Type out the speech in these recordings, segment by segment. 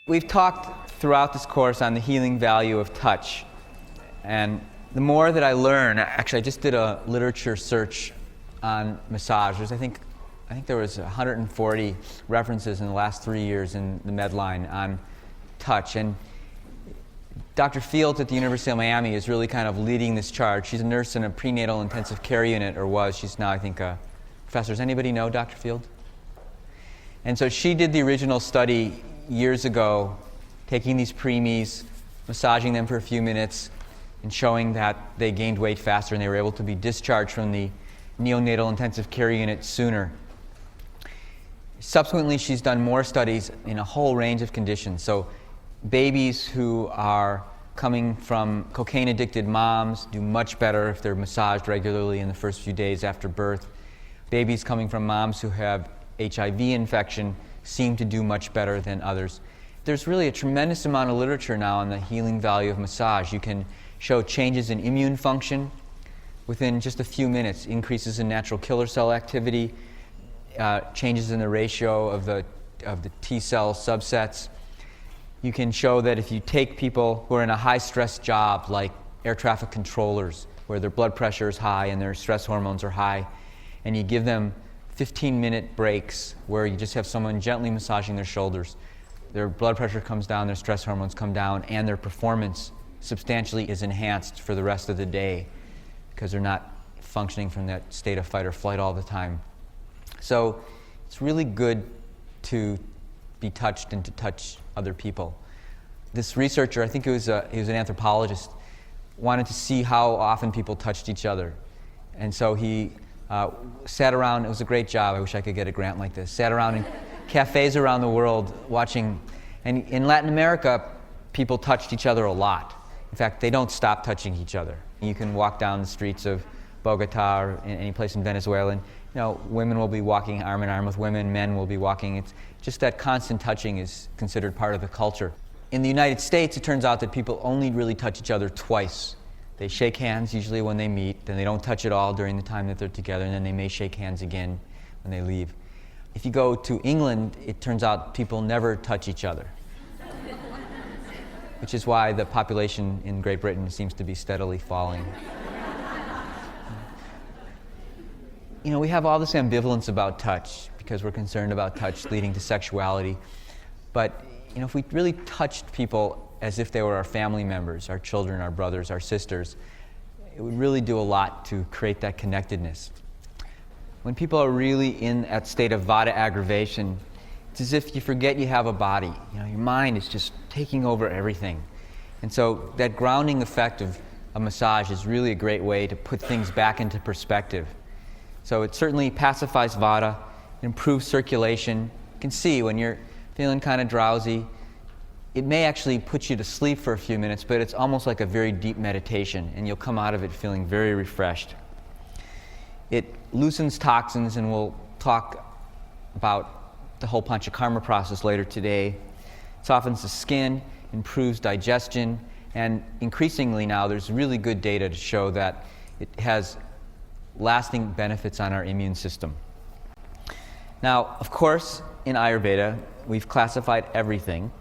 We've talked throughout this course on the healing value of touch. And the more that I learn, actually I just did a literature search on massage. I think there was 140 references in the last 3 years in the Medline on touch. And Dr. Fields at the University of Miami is really kind of leading this charge. She's a nurse in a prenatal intensive care unit, or was. She's now, I think, a professor. Does anybody know Dr. Fields? And so she did the original study years ago, taking these preemies, massaging them for a few minutes, and showing that they gained weight faster and they were able to be discharged from the neonatal intensive care unit sooner. Subsequently, she's done more studies in a whole range of conditions. So babies who are coming from cocaine-addicted moms do much better if they're massaged regularly in the first few days after birth. Babies coming from moms who have HIV infection seem to do much better than others. There's really a tremendous amount of literature now on the healing value of massage. You can show changes in immune function within just a few minutes, increases in natural killer cell activity, changes in the ratio of the T cell subsets. You can show that if you take people who are in a high-stress job, like air traffic controllers, where their blood pressure is high and their stress hormones are high, and you give them 15-minute breaks where you just have someone gently massaging their shoulders, their blood pressure comes down, their stress hormones come down, and their performance substantially is enhanced for the rest of the day because they're not functioning from that state of fight or flight all the time. So it's really good to be touched and to touch other people. This researcher, I think he was an anthropologist, wanted to see how often people touched each other. And so he sat around, it was a great job, I wish I could get a grant like this, sat around in cafes around the world watching, and in Latin America, people touched each other a lot. In fact, they don't stop touching each other. You can walk down the streets of Bogota or any place in Venezuela, and women will be walking arm in arm with women, men will be walking. It's just that constant touching is considered part of the culture. In the United States, it turns out that people only really touch each other twice. They shake hands usually when they meet, then they don't touch at all during the time that they're together, and then they may shake hands again when they leave. If you go to England, it turns out people never touch each other, which is why the population in Great Britain seems to be steadily falling. We have all this ambivalence about touch because we're concerned about touch leading to sexuality. But if we really touched people as if they were our family members, our children, our brothers, our sisters, it would really do a lot to create that connectedness. When people are really in that state of vata aggravation, it's as if you forget you have a body. Your mind is just taking over everything. And so that grounding effect of a massage is really a great way to put things back into perspective. So it certainly pacifies vata, it improves circulation. You can see when you're feeling kind of drowsy, it may actually put you to sleep for a few minutes, but it's almost like a very deep meditation, and you'll come out of it feeling very refreshed. It loosens toxins, and we'll talk about the whole panchakarma process later today. It softens the skin, improves digestion, and increasingly now there's really good data to show that it has lasting benefits on our immune system. Now, of course, in Ayurveda, we've classified everything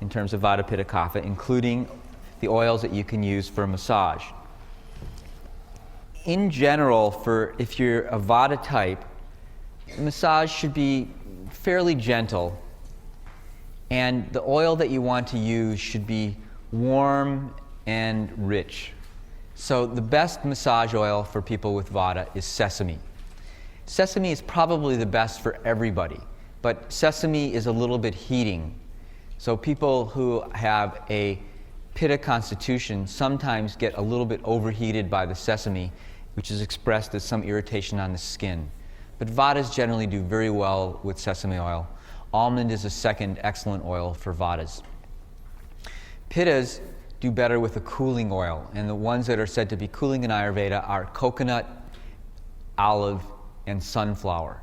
in terms of Vata, Pitta, Kapha, including the oils that you can use for massage. In general, if you're a Vata type, the massage should be fairly gentle, and the oil that you want to use should be warm and rich. So the best massage oil for people with Vata is sesame. Sesame is probably the best for everybody, but sesame is a little bit heating. So people who have a Pitta constitution sometimes get a little bit overheated by the sesame, which is expressed as some irritation on the skin. But Vatas generally do very well with sesame oil. Almond is a second excellent oil for Vatas. Pittas do better with a cooling oil, and the ones that are said to be cooling in Ayurveda are coconut, olive, and sunflower.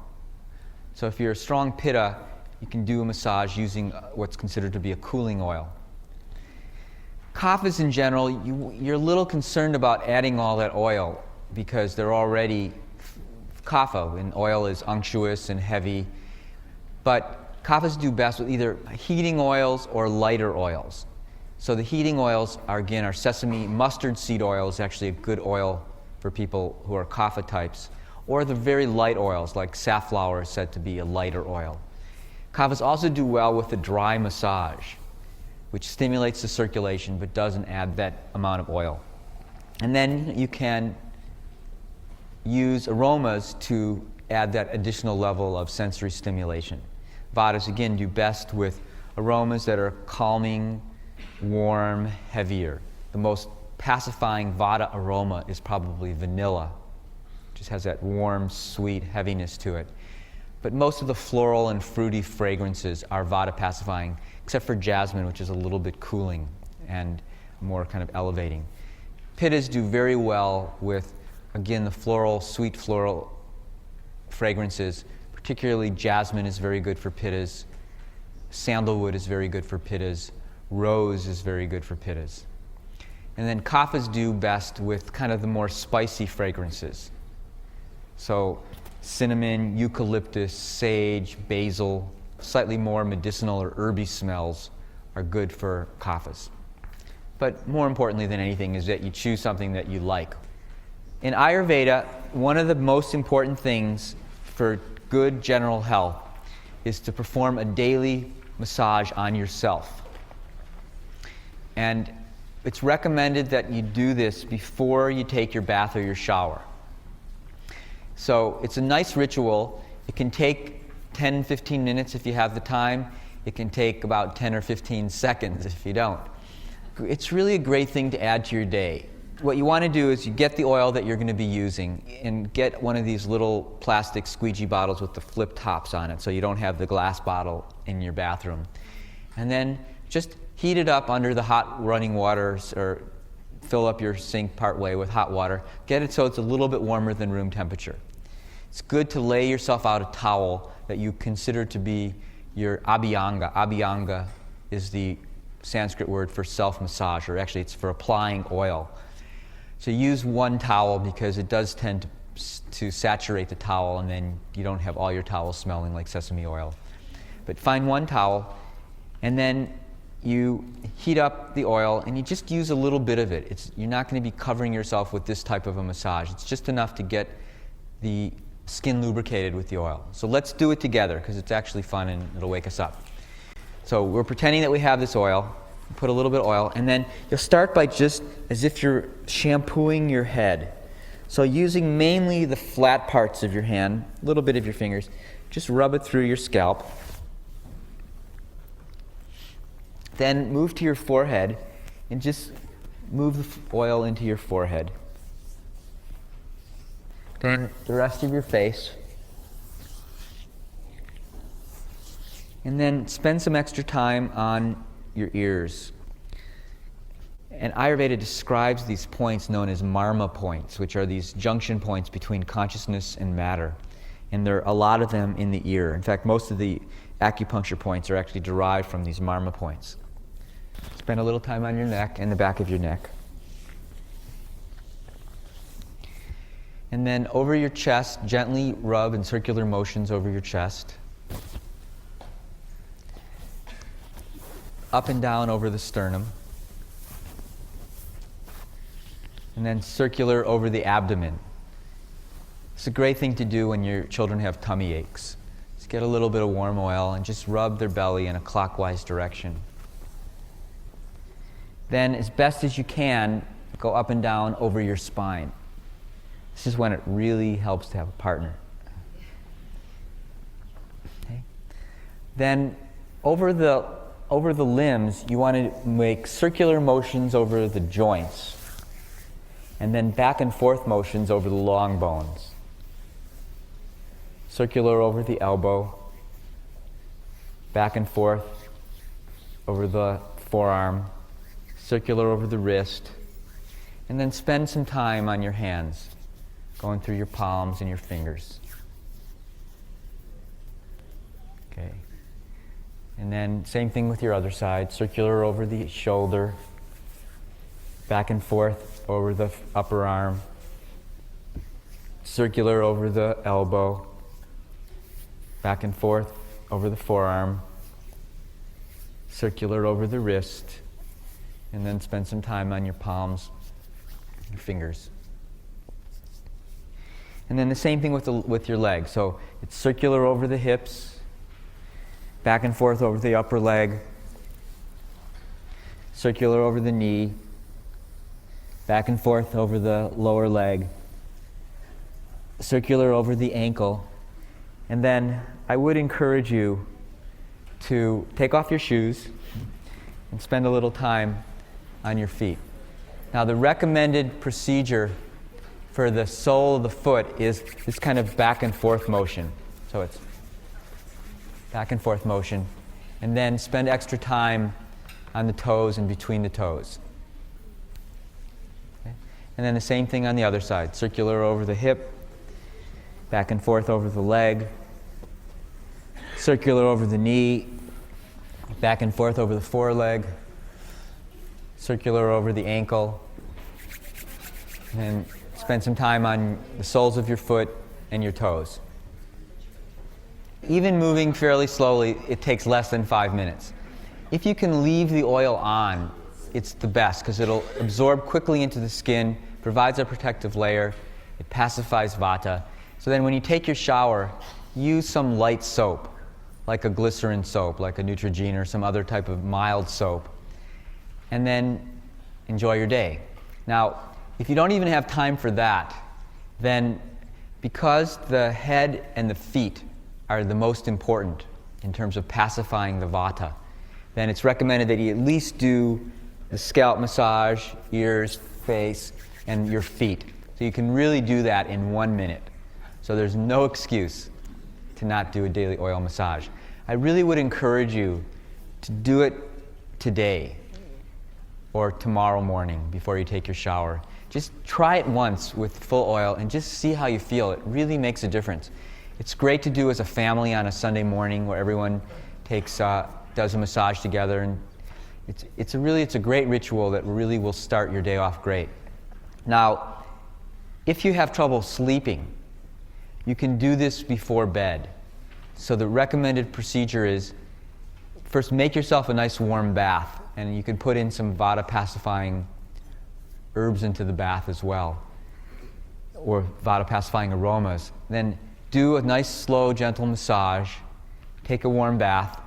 So if you're a strong Pitta, you can do a massage using what's considered to be a cooling oil. Kaphas in general, you're a little concerned about adding all that oil because they're already kapha, and oil is unctuous and heavy. But Kaphas do best with either heating oils or lighter oils. So the heating oils are, again, our sesame mustard seed oil is actually a good oil for people who are kapha types, or the very light oils like safflower is said to be a lighter oil. Kaphas also do well with the dry massage, which stimulates the circulation but doesn't add that amount of oil. And then you can use aromas to add that additional level of sensory stimulation. Vatas, again, do best with aromas that are calming, warm, heavier. The most pacifying Vata aroma is probably vanilla. It just has that warm, sweet heaviness to it. But most of the floral and fruity fragrances are Vata pacifying, except for jasmine, which is a little bit cooling and more kind of elevating. Pittas do very well with, again, the floral, sweet floral fragrances. Particularly jasmine is very good for pittas. Sandalwood is very good for pittas. Rose is very good for pittas. And then kaphas do best with kind of the more spicy fragrances. So cinnamon, eucalyptus, sage, basil, slightly more medicinal or herby smells are good for kaphas. But more importantly than anything is that you choose something that you like. In Ayurveda, one of the most important things for good general health is to perform a daily massage on yourself. And it's recommended that you do this before you take your bath or your shower. So it's a nice ritual. It can take 10, 15 minutes if you have the time. It can take about 10 or 15 seconds if you don't. It's really a great thing to add to your day. What you want to do is you get the oil that you're going to be using and get one of these little plastic squeegee bottles with the flip tops on it so you don't have the glass bottle in your bathroom. And then just heat it up under the hot running water or fill up your sink partway with hot water. Get it so it's a little bit warmer than room temperature. It's good to lay yourself out a towel that you consider to be your abhyanga. Abhyanga is the Sanskrit word for self-massage, or actually it's for applying oil. So use one towel because it does tend to saturate the towel and then you don't have all your towels smelling like sesame oil. But find one towel and then you heat up the oil and you just use a little bit of it. You're not going to be covering yourself with this type of a massage. It's just enough to get the skin lubricated with the oil. So let's do it together because it's actually fun and it'll wake us up. So we're pretending that we have this oil. Put a little bit of oil, and then you'll start by just as if you're shampooing your head. So using mainly the flat parts of your hand, a little bit of your fingers, just rub it through your scalp. Then move to your forehead and just move the oil into your forehead. Then the rest of your face. And then spend some extra time on your ears. And Ayurveda describes these points known as marma points, which are these junction points between consciousness and matter. And there are a lot of them in the ear. In fact, most of the acupuncture points are actually derived from these marma points. Spend a little time on your neck and the back of your neck. And then over your chest, gently rub in circular motions over your chest. Up and down over the sternum. And then circular over the abdomen. It's a great thing to do when your children have tummy aches. Just get a little bit of warm oil and just rub their belly in a clockwise direction. Then, as best as you can, go up and down over your spine. This is when it really helps to have a partner. Okay. Then, over the limbs, you want to make circular motions over the joints, and then back and forth motions over the long bones. Circular over the elbow, back and forth over the forearm, circular over the wrist, and then spend some time on your hands, going through your palms and your fingers. Okay. And then same thing with your other side, circular over the shoulder, back and forth over the upper arm, circular over the elbow, back and forth over the forearm, circular over the wrist, and then spend some time on your palms, your fingers. And then the same thing with your leg. So it's circular over the hips, back and forth over the upper leg, circular over the knee, back and forth over the lower leg, circular over the ankle. And then I would encourage you to take off your shoes and spend a little time on your feet. Now, the recommended procedure for the sole of the foot is this kind of back and forth motion. So it's back and forth motion. And then spend extra time on the toes and between the toes. Okay? And then the same thing on the other side. Circular over the hip, back and forth over the leg, circular over the knee, back and forth over the foreleg, circular over the ankle, and spend some time on the soles of your foot and your toes. Even moving fairly slowly, it takes less than 5 minutes. If you can leave the oil on, it's the best because it'll absorb quickly into the skin, provides a protective layer, it pacifies vata. So then when you take your shower, use some light soap, like a glycerin soap, like a Neutrogena or some other type of mild soap, and then enjoy your day. Now, if you don't even have time for that, then because the head and the feet are the most important in terms of pacifying the vata, then it's recommended that you at least do the scalp massage, ears, face, and your feet. So you can really do that in 1 minute. So there's no excuse to not do a daily oil massage. I really would encourage you to do it today or tomorrow morning before you take your shower. Just try it once with full oil and just see how you feel. It really makes a difference. It's great to do as a family on a Sunday morning where everyone does a massage together, and it's a great ritual that really will start your day off great. Now, if you have trouble sleeping, you can do this before bed. So the recommended procedure is first make yourself a nice warm bath, and you can put in some vata pacifying herbs into the bath as well, or vata pacifying aromas. Then do a nice slow gentle massage, take a warm bath,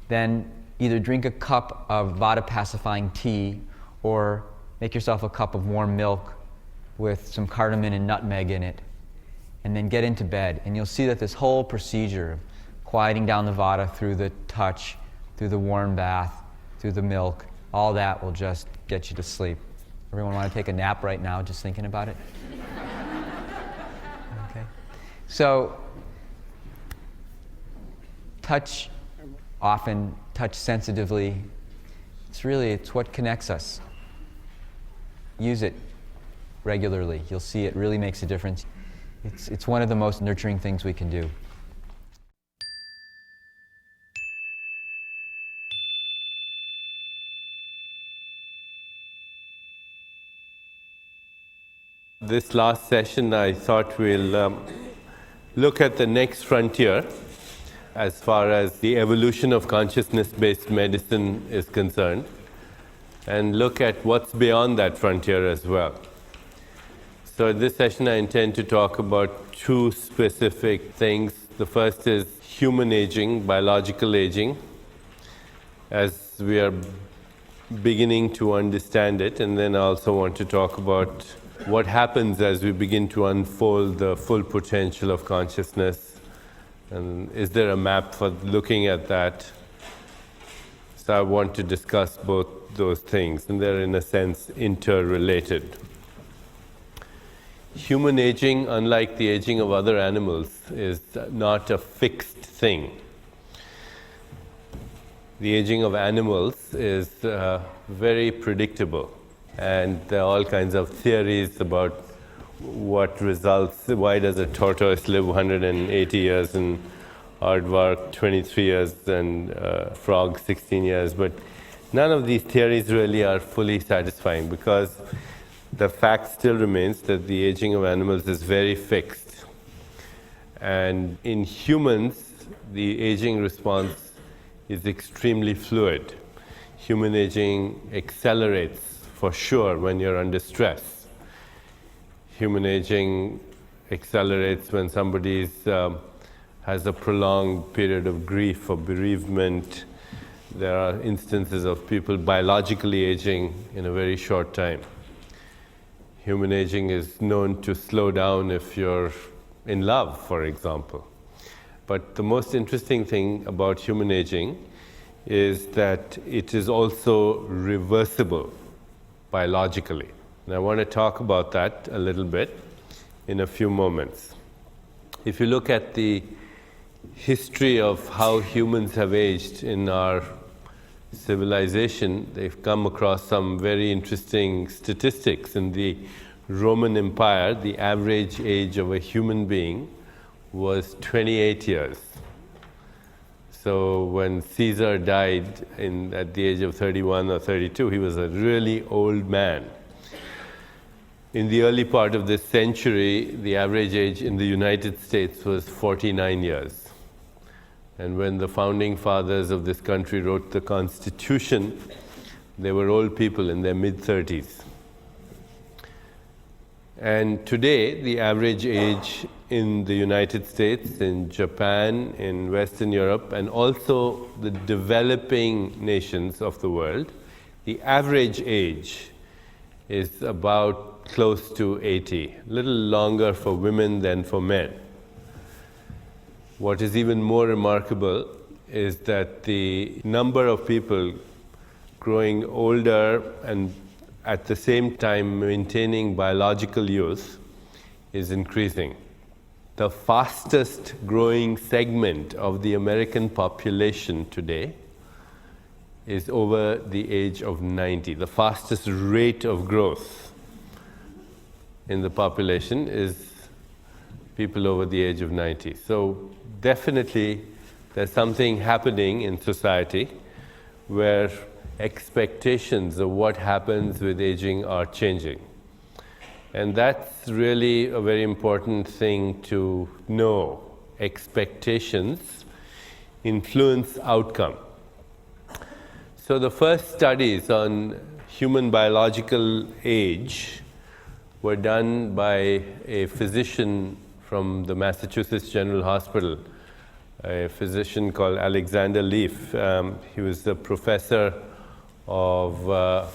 then either drink a cup of vata pacifying tea or make yourself a cup of warm milk with some cardamom and nutmeg in it, and then get into bed. And you'll see that this whole procedure of quieting down the vata through the touch, through the warm bath, through the milk, all that will just get you to sleep. Everyone want to take a nap right now just thinking about it? Okay. So, touch often, touch sensitively. It's what connects us. Use it regularly. You'll see it really makes a difference. It's one of the most nurturing things we can do. This last session, I thought we'll look at the next frontier as far as the evolution of consciousness-based medicine is concerned, and look at what's beyond that frontier as well. So in this session, I intend to talk about two specific things. The first is human aging, biological aging, as we are beginning to understand it, and then I also want to talk about what happens as we begin to unfold the full potential of consciousness, and is there a map for looking at that? So I want to discuss both those things, and they're in a sense interrelated. Human aging, unlike the aging of other animals, is not a fixed thing. The aging of animals is very predictable. And there are all kinds of theories about what results, why does a tortoise live 180 years and aardvark 23 years and frog 16 years. But none of these theories really are fully satisfying, because the fact still remains that the aging of animals is very fixed. And in humans, the aging response is extremely fluid. Human aging accelerates for sure when you're under stress. Human aging accelerates when somebody has a prolonged period of grief or bereavement. There are instances of people biologically aging in a very short time. Human aging is known to slow down if you're in love, for example. But the most interesting thing about human aging is that it is also reversible biologically. And I want to talk about that a little bit in a few moments. If you look at the history of how humans have aged in our civilization, they've come across some very interesting statistics. In the Roman Empire, the average age of a human being was 28 years. So when Caesar died at the age of 31 or 32, he was a really old man. In the early part of this century, the average age in the United States was 49 years. And when the founding fathers of this country wrote the Constitution, they were old people in their mid-30s. And today, the average age in the United States, in Japan, in Western Europe, and also the developing nations of the world, the average age is about close to 80, a little longer for women than for men. What is even more remarkable is that the number of people growing older and at the same time maintaining biological youth is increasing. The fastest growing segment of the American population today is over the age of 90. The fastest rate of growth in the population is people over the age of 90. So definitely there's something happening in society where expectations of what happens with aging are changing. And that's really a very important thing to know. Expectations influence outcome. So the first studies on human biological age were done by a physician from the Massachusetts General Hospital, a physician called Alexander Leaf. He was a professor of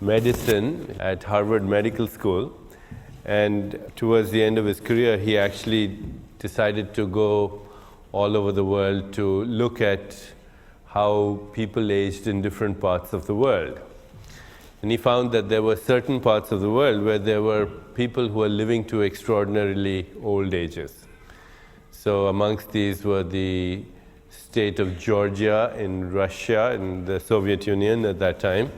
medicine at Harvard Medical School. And towards the end of his career, he actually decided to go all over the world to look at how people aged in different parts of the world. And he found that there were certain parts of the world where there were people who were living to extraordinarily old ages. So amongst these were the state of Georgia in Russia, in the Soviet Union at that time,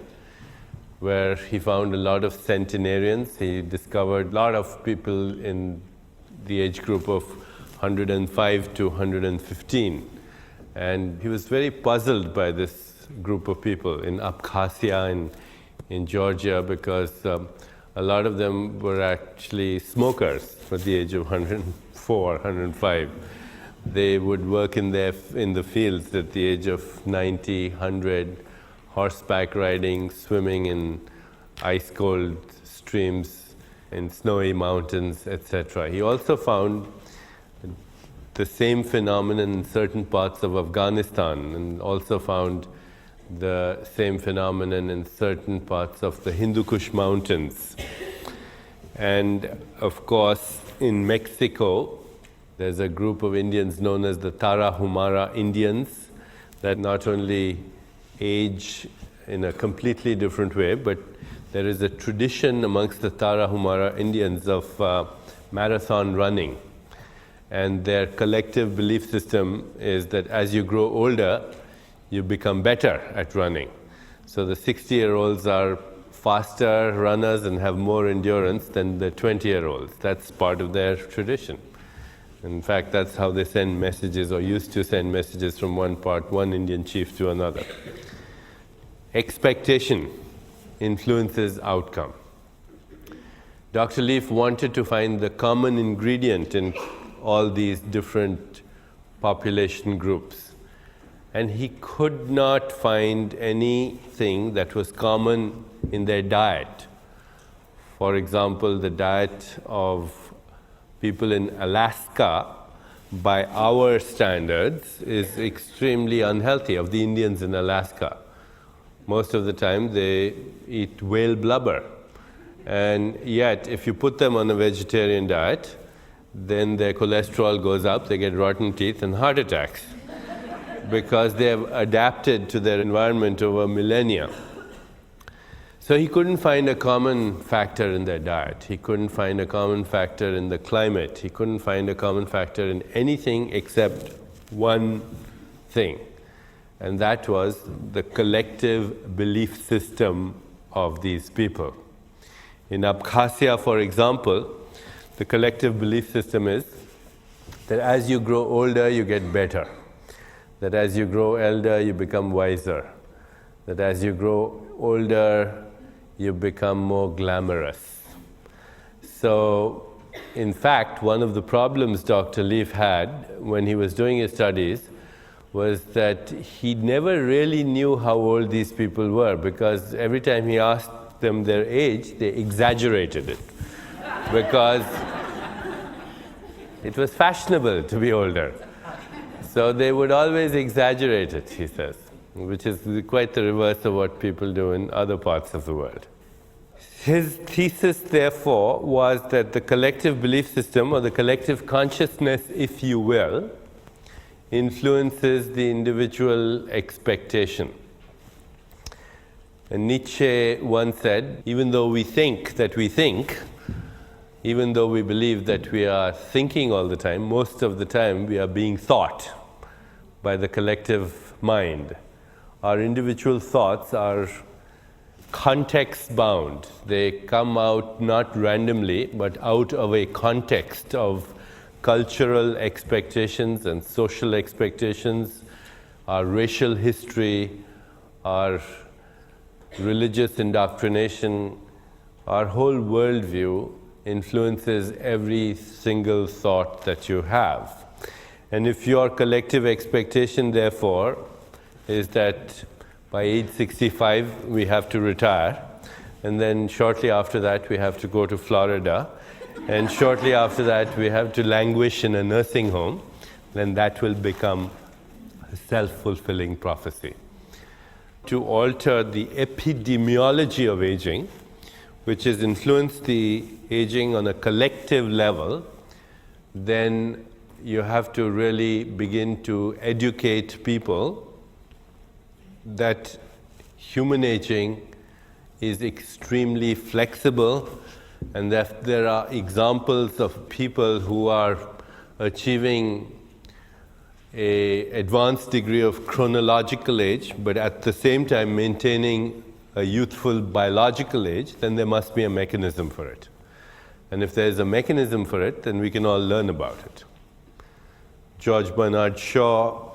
where he found a lot of centenarians. He discovered a lot of people in the age group of 105 to 115. And he was very puzzled by this group of people in Abkhazia and in Georgia, because a lot of them were actually smokers at the age of 104, 105. They would work in the fields at the age of 90, 100, horseback riding, swimming in ice-cold streams, in snowy mountains, etc. He also found the same phenomenon in certain parts of Afghanistan, and also found the same phenomenon in certain parts of the Hindu Kush Mountains. And of course, in Mexico, there's a group of Indians known as the Tarahumara Indians that not only age in a completely different way, but there is a tradition amongst the Tarahumara Indians of marathon running. And their collective belief system is that as you grow older, you become better at running. So the 60-year-olds are faster runners and have more endurance than the 20-year-olds. That's part of their tradition. In fact, that's how they send messages, or used to send messages from one Indian chief to another. Expectation influences outcome. Dr. Leaf wanted to find the common ingredient in all these different population groups. And he could not find anything that was common in their diet. For example, the diet of people in Alaska, by our standards, is extremely unhealthy, of the Indians in Alaska. Most of the time they eat whale blubber. And yet, if you put them on a vegetarian diet, then their cholesterol goes up, they get rotten teeth and heart attacks because they have adapted to their environment over millennia. So he couldn't find a common factor in their diet. He couldn't find a common factor in the climate. He couldn't find a common factor in anything except one thing. And that was the collective belief system of these people. In Abkhazia, for example, the collective belief system is that as you grow older, you get better. That as you grow elder, you become wiser. That as you grow older, you become more glamorous. So, in fact, one of the problems Dr. Leaf had when he was doing his studies was that he never really knew how old these people were, because every time he asked them their age, they exaggerated it. Because it was fashionable to be older. So they would always exaggerate it, he says, which is quite the reverse of what people do in other parts of the world. His thesis, therefore, was that the collective belief system, or the collective consciousness, if you will, influences the individual expectation. And Nietzsche once said, even though we think that we think, even though we believe that we are thinking all the time, most of the time we are being thought by the collective mind. Our individual thoughts are context bound. They come out not randomly, but out of a context of cultural expectations and social expectations, our racial history, our religious indoctrination, our whole worldview influences every single thought that you have. And if your collective expectation, therefore, is that by age 65 we have to retire, and then shortly after that we have to go to Florida, and shortly after that we have to languish in a nursing home, then that will become a self-fulfilling prophecy. To alter the epidemiology of aging, which has influenced the aging on a collective level, then you have to really begin to educate people that human aging is extremely flexible, and that there are examples of people who are achieving an advanced degree of chronological age, but at the same time maintaining a youthful biological age. Then there must be a mechanism for it. And if there's a mechanism for it, then we can all learn about it. George Bernard Shaw,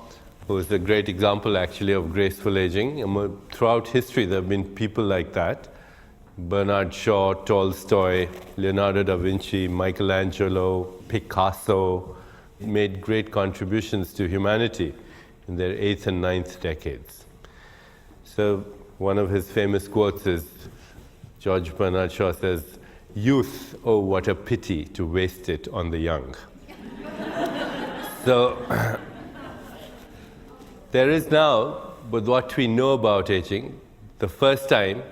who is a great example actually of graceful aging. Throughout history there have been people like that. Bernard Shaw, Tolstoy, Leonardo da Vinci, Michelangelo, Picasso made great contributions to humanity in their 8th and 9th decades. So one of his famous quotes is, George Bernard Shaw says, "Youth, oh what a pity to waste it on the young." So there is now, with what we know about aging, the first time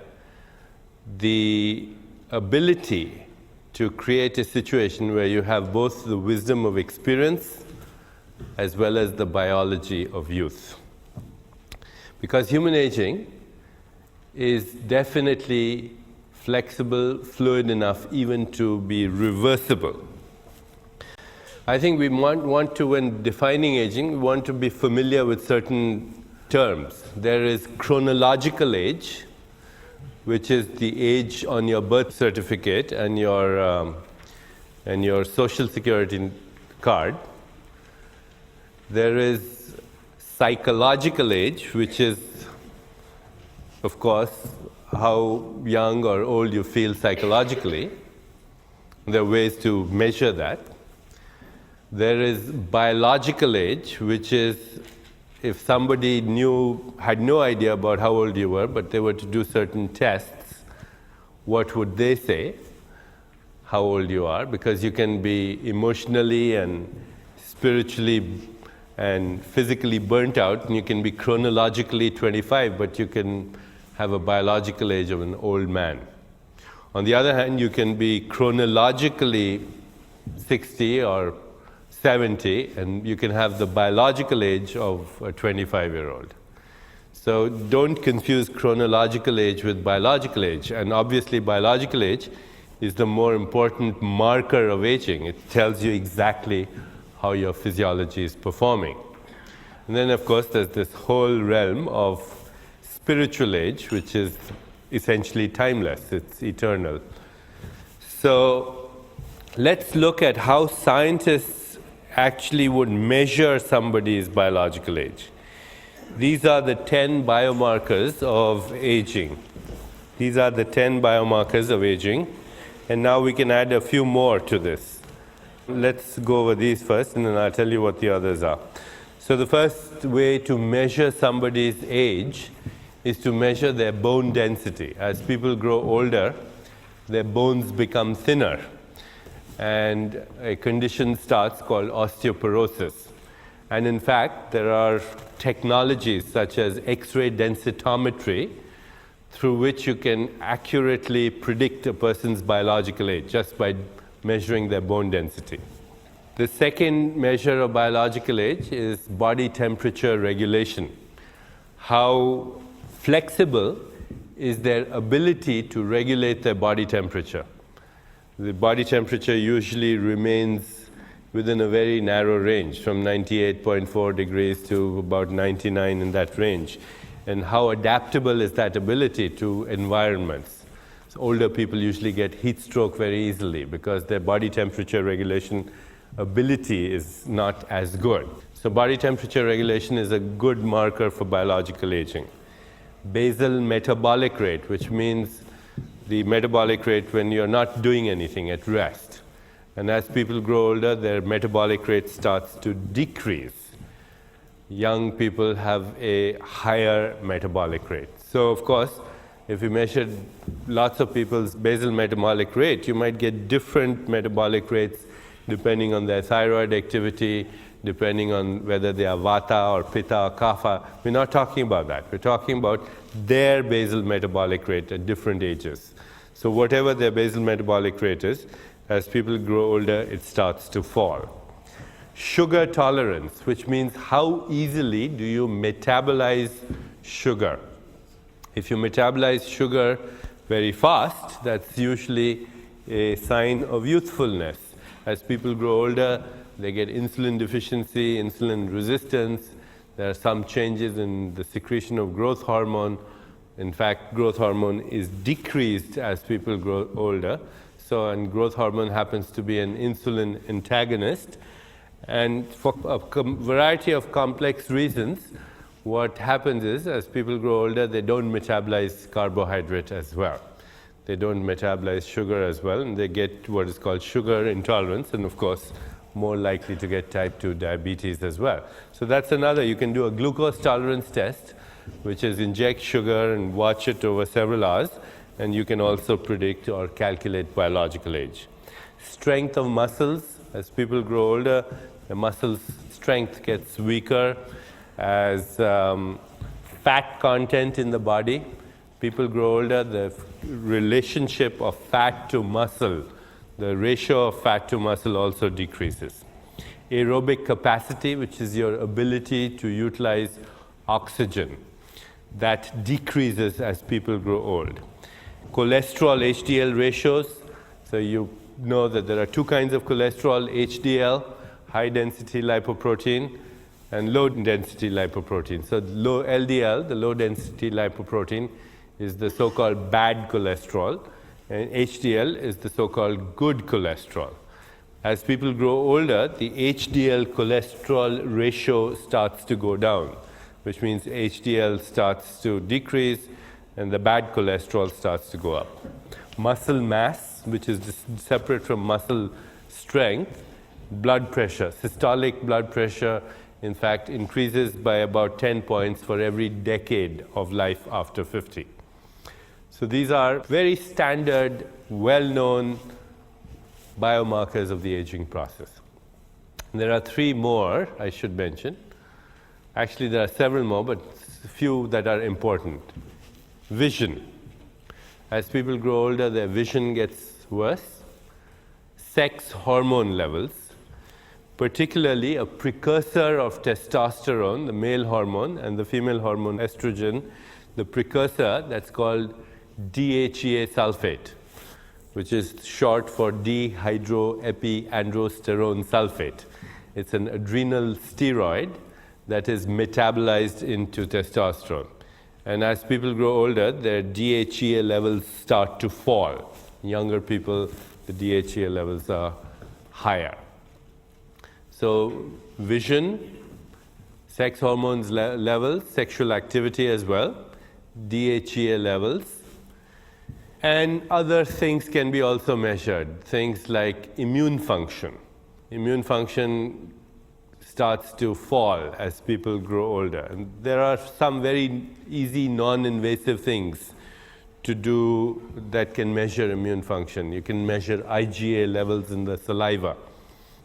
the ability to create a situation where you have both the wisdom of experience as well as the biology of youth. Because human aging is definitely flexible, fluid enough even to be reversible. I think we want to, when defining aging, we want to be familiar with certain terms. There is chronological age, which is the age on your birth certificate and your social security card. There is psychological age, which is, of course, how young or old you feel psychologically. There are ways to measure that. There is biological age, which is if somebody had no idea about how old you were, but they were to do certain tests, what would they say, how old you are? Because you can be emotionally and spiritually and physically burnt out, and you can be chronologically 25, but you can have a biological age of an old man. On the other hand, you can be chronologically 60 or 70, and you can have the biological age of a 25-year-old. So don't confuse chronological age with biological age. And obviously, biological age is the more important marker of aging. It tells you exactly how your physiology is performing. And then, of course, there's this whole realm of spiritual age, which is essentially timeless. It's eternal. So let's look at how scientists actually would measure somebody's biological age. These are the 10 biomarkers of aging. These are the 10 biomarkers of aging. And now we can add a few more to this. Let's go over these first, and then I'll tell you what the others are. So the first way to measure somebody's age is to measure their bone density. As people grow older, their bones become thinner. And a condition starts called osteoporosis. And in fact, there are technologies such as X-ray densitometry through which you can accurately predict a person's biological age just by measuring their bone density. The second measure of biological age is body temperature regulation. How flexible is their ability to regulate their body temperature? The body temperature usually remains within a very narrow range, from 98.4 degrees to about 99 in that range. And how adaptable is that ability to environments? So older people usually get heat stroke very easily because their body temperature regulation ability is not as good. So body temperature regulation is a good marker for biological aging. Basal metabolic rate, which means the metabolic rate when you're not doing anything, at rest. And as people grow older, their metabolic rate starts to decrease. Young people have a higher metabolic rate. So of course, if you measured lots of people's basal metabolic rate, you might get different metabolic rates depending on their thyroid activity, depending on whether they are vata or pitta or kapha. We're not talking about that. We're talking about their basal metabolic rate at different ages. So whatever their basal metabolic rate is, as people grow older, it starts to fall. Sugar tolerance, which means how easily do you metabolize sugar. If you metabolize sugar very fast, that's usually a sign of youthfulness. As people grow older, they get insulin deficiency, insulin resistance. There are some changes in the secretion of growth hormone. In fact, growth hormone is decreased as people grow older. And growth hormone happens to be an insulin antagonist. And for a variety of complex reasons, what happens is, as people grow older, they don't metabolize carbohydrate as well. They don't metabolize sugar as well, and they get what is called sugar intolerance, and of course, more likely to get type 2 diabetes as well. So that's another. You can do a glucose tolerance test, which is inject sugar and watch it over several hours, and you can also predict or calculate biological age. Strength of muscles. As people grow older, the muscle strength gets weaker. As fat content in the body, people grow older, the relationship of fat to muscle, the ratio of fat to muscle also decreases. Aerobic capacity, which is your ability to utilize oxygen, that decreases as people grow old. Cholesterol HDL ratios, so you know that there are two kinds of cholesterol, HDL, high density lipoprotein, and low density lipoprotein. So low LDL, the low density lipoprotein, is the so-called bad cholesterol, and HDL is the so-called good cholesterol. As people grow older, the HDL cholesterol ratio starts to go down, which means HDL starts to decrease and the bad cholesterol starts to go up. Muscle mass, which is separate from muscle strength, blood pressure. Systolic blood pressure, in fact, increases by about 10 points for every decade of life after 50. So these are very standard, well-known biomarkers of the aging process. And there are 3 more I should mention. Actually, there are several more, but a few that are important. Vision. As people grow older, their vision gets worse. Sex hormone levels, particularly a precursor of testosterone, the male hormone, and the female hormone estrogen, the precursor that's called DHEA sulfate, which is short for dehydroepiandrosterone sulfate. It's an adrenal steroid that is metabolized into testosterone. And as people grow older, their DHEA levels start to fall. Younger people, the DHEA levels are higher. So vision, sex hormones levels, sexual activity as well, DHEA levels, and other things can be also measured. Things like immune function. Immune function starts to fall as people grow older. And there are some very easy, non-invasive things to do that can measure immune function. You can measure IgA levels in the saliva.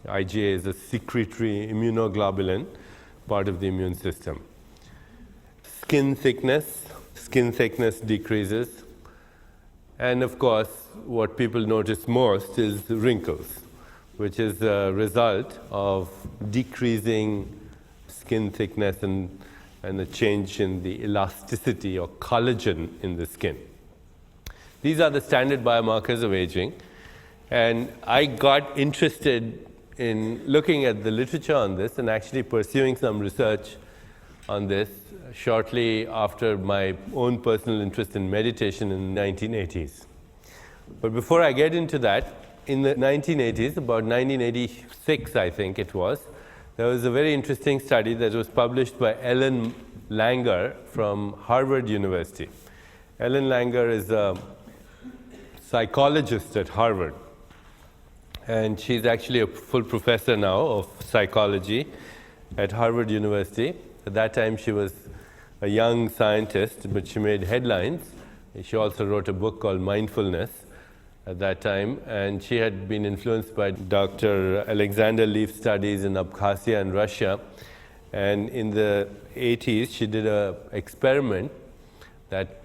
IgA is a secretory immunoglobulin, part of the immune system. Skin thickness decreases. And of course, what people notice most is wrinkles, which is a result of decreasing skin thickness and a change in the elasticity or collagen in the skin. These are the standard biomarkers of aging. And I got interested in looking at the literature on this and actually pursuing some research on this shortly after my own personal interest in meditation in the 1980s. But before I get into that, in the 1980s, about 1986 I think it was, there was a very interesting study that was published by Ellen Langer from Harvard University. Ellen Langer is a psychologist at Harvard, and she's actually a full professor now of psychology at Harvard University. At that time she was a young scientist, but she made headlines. She also wrote a book called Mindfulness at that time, and she had been influenced by Dr. Alexander Leaf's studies in Abkhazia and Russia. And in the 80s, she did an experiment that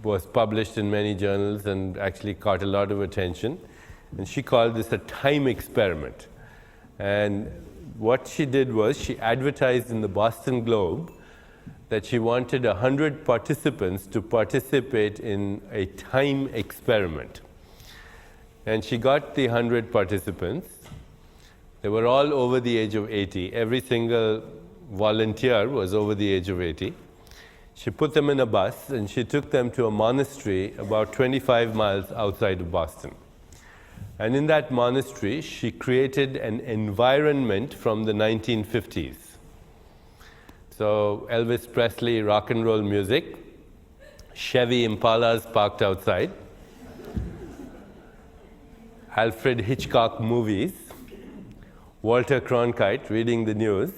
was published in many journals and actually caught a lot of attention. And she called this a time experiment. And what she did was she advertised in the Boston Globe that she wanted 100 participants to participate in a time experiment. And she got the 100 participants. They were all over the age of 80. Every single volunteer was over the age of 80. She put them in a bus and she took them to a monastery about 25 miles outside of Boston. And in that monastery, she created an environment from the 1950s. So Elvis Presley rock and roll music, Chevy Impalas parked outside, Alfred Hitchcock movies, Walter Cronkite reading the news.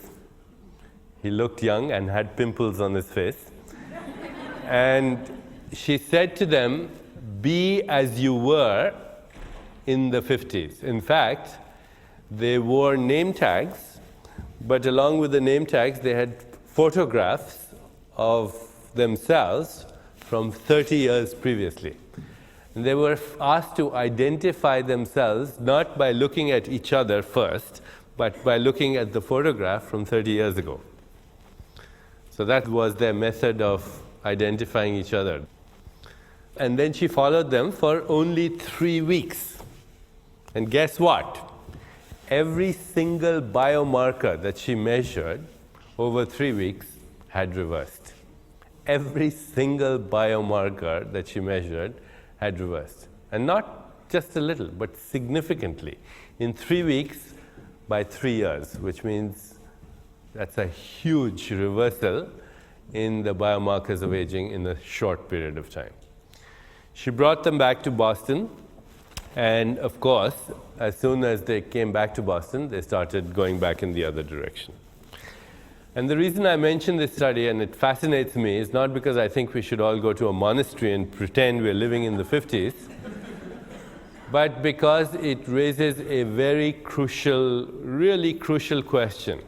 He looked young and had pimples on his face. And she said to them, be as you were in the 50s. In fact, they wore name tags, but along with the name tags, they had photographs of themselves from 30 years previously. And they were asked to identify themselves not by looking at each other first, but by looking at the photograph from 30 years ago. So that was their method of identifying each other. And then she followed them for only 3 weeks. And guess what? Every single biomarker that she measured over 3 weeks had reversed. Every single biomarker that she measured had reversed. And not just a little, but significantly. In 3 weeks by 3 years, which means that's a huge reversal in the biomarkers of aging in a short period of time. She brought them back to Boston, And of course, as soon as they came back to Boston, they started going back in the other direction. And the reason I mention this study, and it fascinates me, is not because I think we should all go to a monastery and pretend we're living in the 50s, but because it raises a very crucial, really crucial question.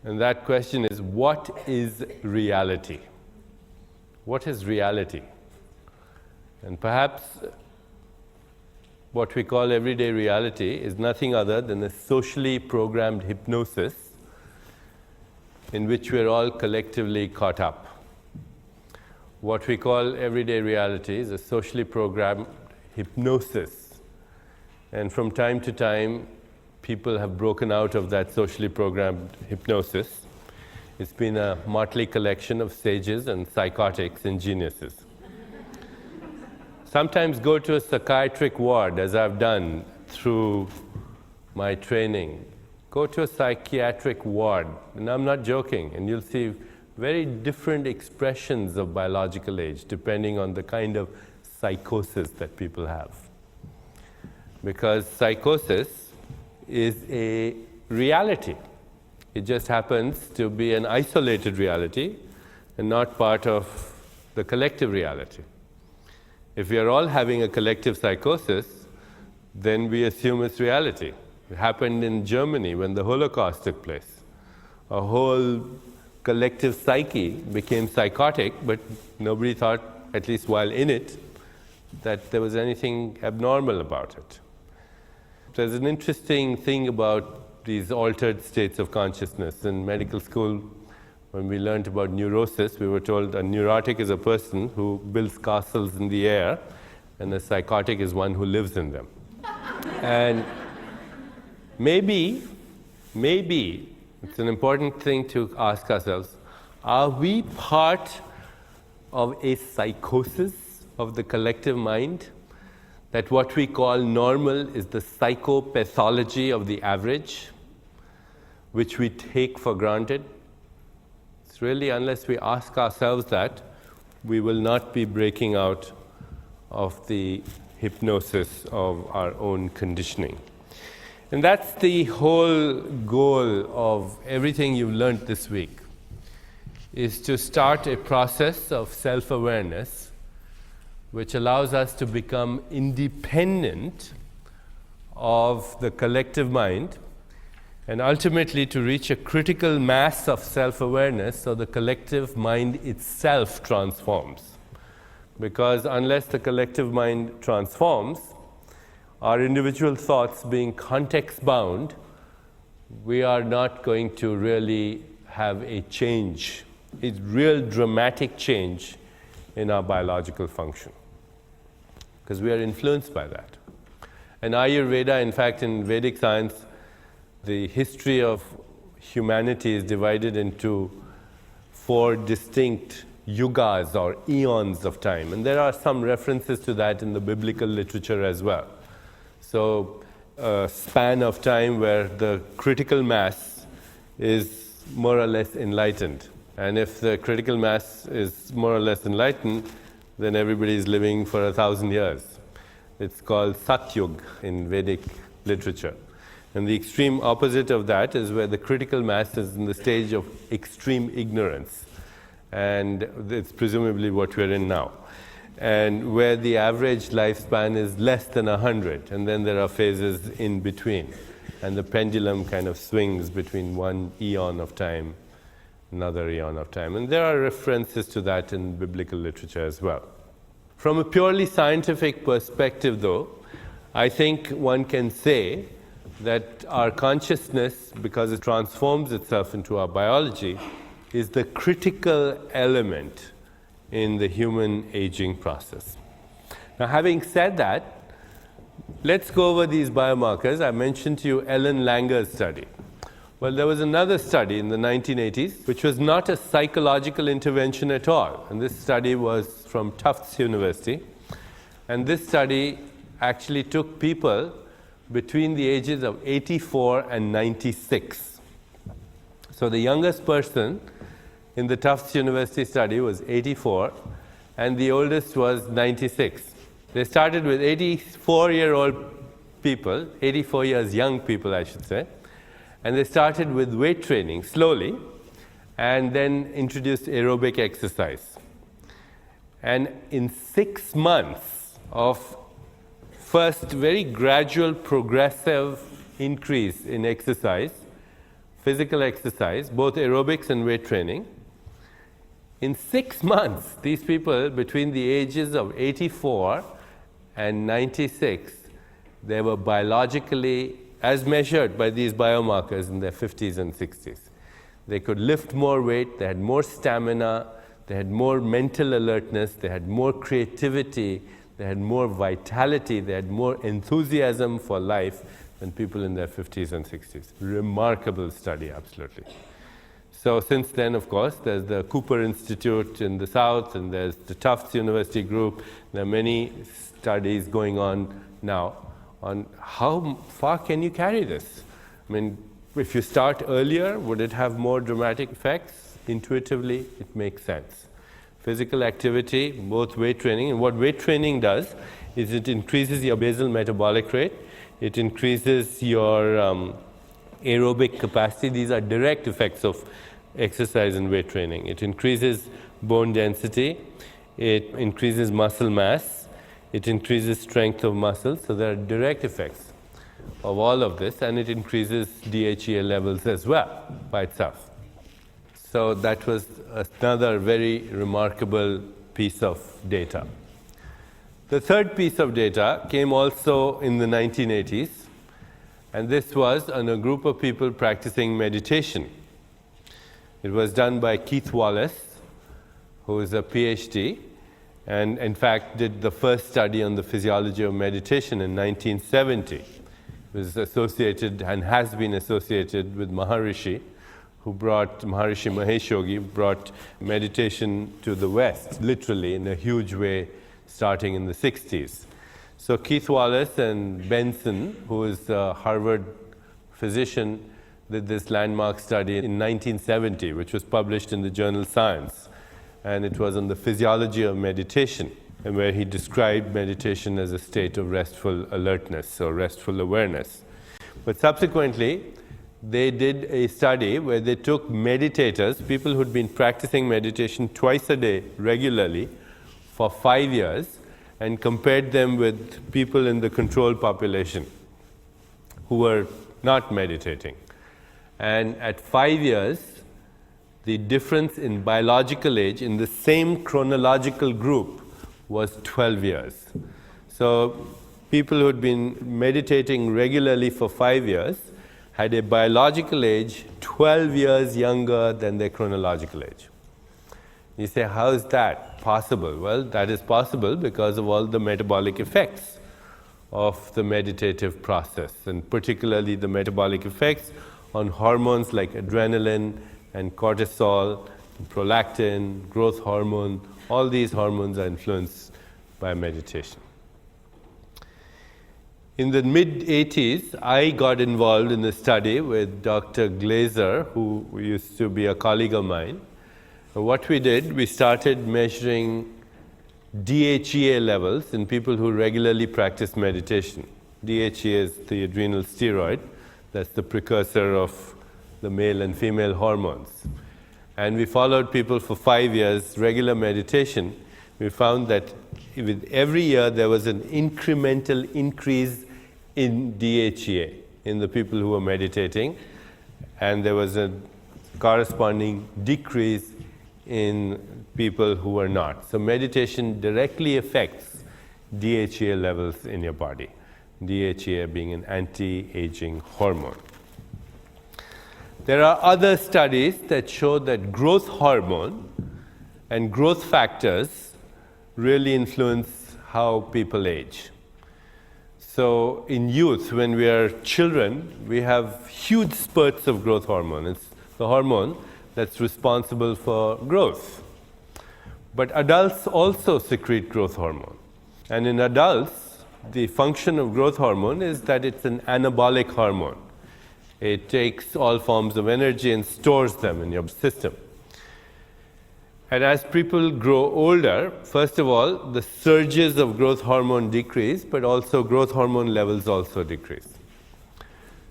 And that question is, what is reality? What is reality? And perhaps what we call everyday reality is nothing other than a socially programmed hypnosis in which we're all collectively caught up. What we call everyday reality is a socially programmed hypnosis. And from time to time, people have broken out of that socially programmed hypnosis. It's been a motley collection of sages and psychotics and geniuses. Sometimes go to a psychiatric ward, as I've done through my training. Go to a psychiatric ward, and I'm not joking, and you'll see very different expressions of biological age depending on the kind of psychosis that people have. Because psychosis is a reality. It just happens to be an isolated reality and not part of the collective reality. If we are all having a collective psychosis, then we assume it's reality. It happened in Germany when the Holocaust took place. A whole collective psyche became psychotic, but nobody thought, at least while in it, that there was anything abnormal about it. There's an interesting thing about these altered states of consciousness. In medical school, when we learned about neurosis, we were told a neurotic is a person who builds castles in the air, and a psychotic is one who lives in them. And maybe, it's an important thing to ask ourselves, are we part of a psychosis of the collective mind? That what we call normal is the psychopathology of the average, which we take for granted? It's really, unless we ask ourselves that, we will not be breaking out of the hypnosis of our own conditioning. And that's the whole goal of everything you've learned this week, is to start a process of self-awareness which allows us to become independent of the collective mind and ultimately to reach a critical mass of self-awareness so the collective mind itself transforms. Because unless the collective mind transforms, our individual thoughts being context-bound, we are not going to really have a change, a real dramatic change in our biological function, because we are influenced by that. And Ayurveda, in fact, in Vedic science, the history of humanity is divided into 4 distinct yugas or eons of time. And there are some references to that in the biblical literature as well. So a span of time where the critical mass is more or less enlightened. And if the critical mass is more or less enlightened, then everybody is living for 1,000 years. It's called Satyug in Vedic literature. And the extreme opposite of that is where the critical mass is in the stage of extreme ignorance. And it's presumably what we're in now. And where the average lifespan is less than 100, and then there are phases in between. And the pendulum kind of swings between one eon of time, another eon of time. And there are references to that in biblical literature as well. From a purely scientific perspective, though, I think one can say that our consciousness, because it transforms itself into our biology, is the critical element in the human aging process. Now, having said that, let's go over these biomarkers. I mentioned to you Ellen Langer's study. Well, there was another study in the 1980s, which was not a psychological intervention at all. And this study was from Tufts University. And this study actually took people between the ages of 84 and 96. So the youngest person in the Tufts University study was 84, and the oldest was 96. They started with 84-year-old people, 84 years young people, I should say, and they started with weight training slowly, and then introduced aerobic exercise. And in 6 months of first very gradual progressive increase in exercise, physical exercise, both aerobics and weight training, in 6 months, these people between the ages of 84 and 96, they were biologically, as measured by these biomarkers, in their 50s and 60s. They could lift more weight, they had more stamina, they had more mental alertness, they had more creativity, they had more vitality, they had more enthusiasm for life than people in their 50s and 60s. Remarkable study, absolutely. So since then, of course, there's the Cooper Institute in the South, and there's the Tufts University group. There are many studies going on now on how far can you carry this. I mean, if you start earlier, would it have more dramatic effects? Intuitively, it makes sense. Physical activity, both weight training, and what weight training does is it increases your basal metabolic rate, it increases your aerobic capacity. These are direct effects of exercise and weight training. It increases bone density, it increases muscle mass, it increases strength of muscles. So there are direct effects of all of this, and it increases DHEA levels as well by itself. So that was another very remarkable piece of data. The third piece of data came also in the 1980s, and this was on a group of people practicing meditation. It was done by Keith Wallace, who is a PhD, and in fact did the first study on the physiology of meditation in 1970. It was associated and has been associated with Maharishi, Maharishi Mahesh Yogi brought meditation to the West, literally in a huge way, starting in the 60s. So Keith Wallace and Benson, who is a Harvard physician, did this landmark study in 1970, which was published in the journal Science. And it was on the physiology of meditation, and where he described meditation as a state of restful alertness or restful awareness. But subsequently, they did a study where they took meditators, people who'd been practicing meditation twice a day regularly for 5 years, and compared them with people in the control population who were not meditating. And at 5 years, the difference in biological age in the same chronological group was 12 years. So people who had been meditating regularly for 5 years had a biological age 12 years younger than their chronological age. You say, how is that possible? Well, that is possible because of all the metabolic effects of the meditative process, and particularly the metabolic effects on hormones like adrenaline and cortisol, and prolactin, growth hormone. All these hormones are influenced by meditation. In the mid-80s, I got involved in a study with Dr. Glazer, who used to be a colleague of mine. And what we did, we started measuring DHEA levels in people who regularly practice meditation. DHEA is the adrenal steroid. That's the precursor of the male and female hormones. And we followed people for 5 years, regular meditation. We found that with every year there was an incremental increase in DHEA in the people who were meditating, and there was a corresponding decrease in people who were not. So meditation directly affects DHEA levels in your body. DHEA being an anti-aging hormone. There are other studies that show that growth hormone and growth factors really influence how people age. So in youth, when we are children, we have huge spurts of growth hormone. It's the hormone that's responsible for growth. But adults also secrete growth hormone. And in adults, the function of growth hormone is that it's an anabolic hormone. It takes all forms of energy and stores them in your system. And as people grow older, first of all, the surges of growth hormone decrease, but also growth hormone levels also decrease.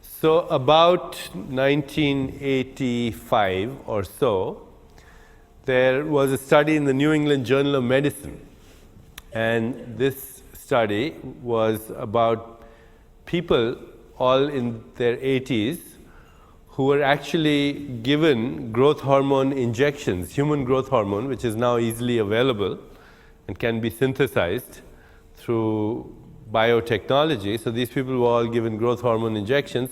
So about 1985 or so, there was a study in the New England Journal of Medicine. And this study was about people all in their 80s who were actually given growth hormone injections, human growth hormone, which is now easily available and can be synthesized through biotechnology. So these people were all given growth hormone injections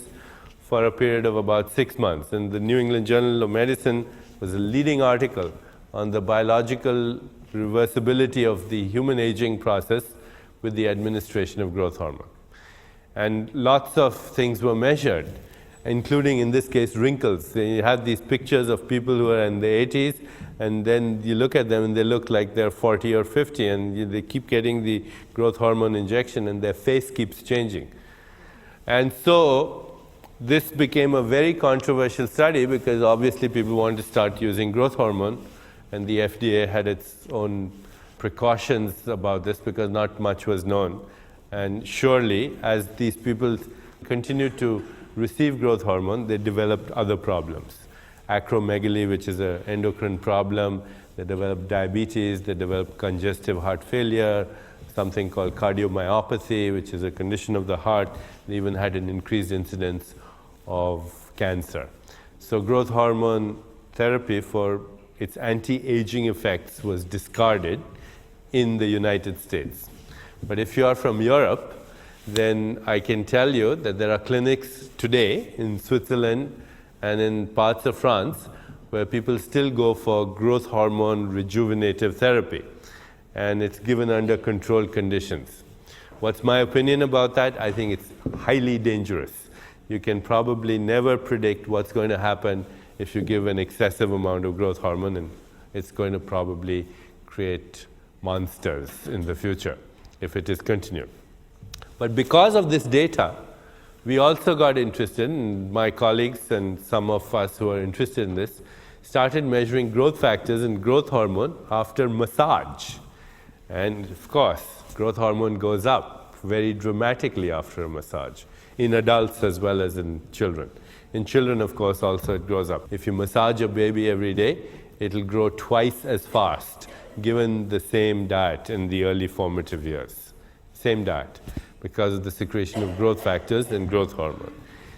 for a period of about 6 months. And the New England Journal of Medicine was a leading article on the biological reversibility of the human aging process with the administration of growth hormone. And lots of things were measured, including, in this case, wrinkles. So you have these pictures of people who are in the 80s, and then you look at them and they look like they're 40 or 50, and they keep getting the growth hormone injection and their face keeps changing. And so this became a very controversial study because obviously people wanted to start using growth hormone, and the FDA had its own precautions about this because not much was known. And surely, as these people continued to receive growth hormone, they developed other problems. Acromegaly, which is an endocrine problem, they developed diabetes, they developed congestive heart failure, something called cardiomyopathy, which is a condition of the heart. They even had an increased incidence of cancer. So growth hormone therapy for its anti-aging effects was discarded in the United States. But if you are from Europe, then I can tell you that there are clinics today in Switzerland and in parts of France where people still go for growth hormone rejuvenative therapy, and it's given under controlled conditions. What's my opinion about that? I think it's highly dangerous. You can probably never predict what's going to happen if you give an excessive amount of growth hormone, and it's going to probably create monsters in the future if it is continued. But because of this data, we also got interested, and my colleagues and some of us who are interested in this started measuring growth factors and growth hormone after massage. And of course, growth hormone goes up very dramatically after a massage, in adults as well as in children. In children, of course, also it grows up. If you massage a baby every day, it'll grow twice as fast, given the same diet in the early formative years. Same diet, because of the secretion of growth factors and growth hormone.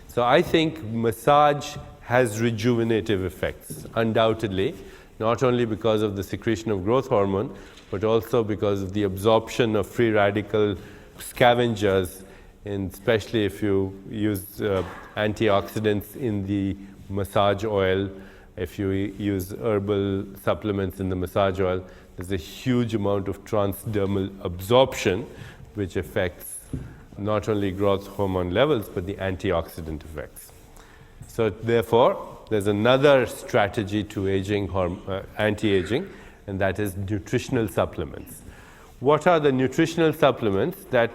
So I think massage has rejuvenative effects, undoubtedly, not only because of the secretion of growth hormone, but also because of the absorption of free radical scavengers, and especially if you use antioxidants in the massage oil, if you use herbal supplements in the massage oil, there's a huge amount of transdermal absorption, which affects not only growth hormone levels, but the antioxidant effects. So therefore, there's another strategy to aging, anti-aging, and that is nutritional supplements. What are the nutritional supplements that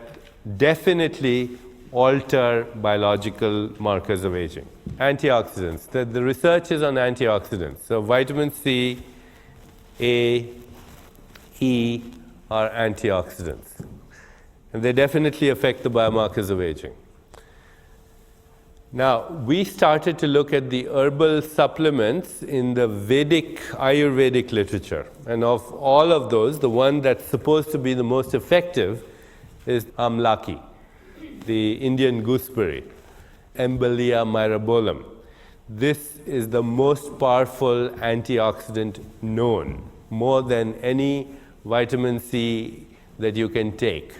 definitely alter biological markers of aging? Antioxidants. The research is on antioxidants. So vitamin C, A, E are antioxidants. And they definitely affect the biomarkers of aging. Now, we started to look at the herbal supplements in the Vedic, Ayurvedic literature. And of all of those, the one that's supposed to be the most effective is amlaki, the Indian gooseberry, Embellia myrabolum. This is the most powerful antioxidant known, more than any vitamin C that you can take,